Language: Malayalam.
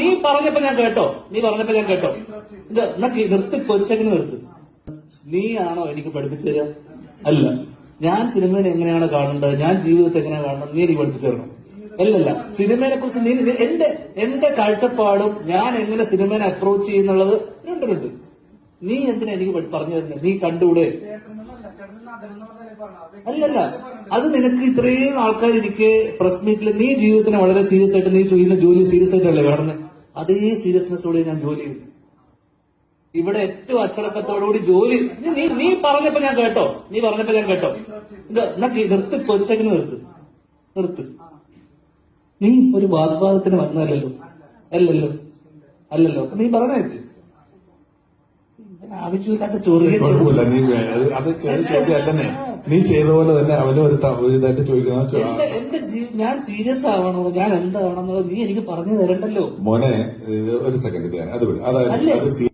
നീ പറഞ്ഞപ്പോ ഞാൻ കേട്ടോ ഇത് എന്നാ നിർത്ത്, ഒരു സെക്കൻഡ് നിർത്ത്. നീയാണോ എനിക്ക് പഠിപ്പിച്ചു തരിക? അല്ല, ഞാൻ സിനിമയെ എങ്ങനെയാണ് കാണേണ്ടത്, ഞാൻ ജീവിതത്തെ എങ്ങനെയാണ് കാണേണ്ടത്, നീ എനിക്ക് പഠിപ്പിച്ചു തരണം. അല്ലല്ല, സിനിമയെ കുറിച്ച് നീ എന്റെ കാഴ്ചപ്പാടും ഞാൻ എങ്ങനെ സിനിമയെ അപ്രോച്ച് ചെയ്യുന്നുള്ളത് രണ്ടുണ്ട്. നീ എന്തിനാ എനിക്ക് പറഞ്ഞു തരുന്നത്? നീ കണ്ടുകൂടെ? അല്ലല്ല, അത് നിനക്ക് ഇത്രയും ആൾക്കാർ എനിക്ക് പ്രസ് മീറ്റിൽ നീ ജീവിതത്തിനെ വളരെ സീരിയസ് ആയിട്ട് നീ ചെയ്യുന്ന ജോലി സീരിയസ് ആയിട്ടല്ലേ കാണുന്നത്? അതേ സീരിയസ്നെസ്സോടെ ഞാൻ ജോലി ചെയ്തു. ഇവിടെ ഏറ്റവും അച്ചടക്കത്തോടുകൂടി ജോലി. നീ പറഞ്ഞപ്പോ ഞാൻ കേട്ടോ ഇത് എന്നാ നിർത്ത്, ഒരു സെക്കൻഡ് നിർത്ത്. നീ ഒരു വാഗ്വാദത്തിന് വന്നതല്ലോ. അല്ലല്ലോ നീ പറഞ്ഞേക്ക്. ആവശ്യമില്ലാത്ത കുഴപ്പമില്ല, നീ അത് ചോദ്യമല്ലേ. നീ ചെയ്ത പോലെ തന്നെ അവനും ഒരു ഇതായിട്ട് ചോദിക്കുന്ന ഞാൻ സീരിയസ് ആവണോ, ഞാൻ എന്താവണം എന്നുള്ളത് നീ എനിക്ക് പറഞ്ഞു തരണ്ടല്ലോ മോനെ. ഒരു സെക്കൻഡ്, അത് അതായത്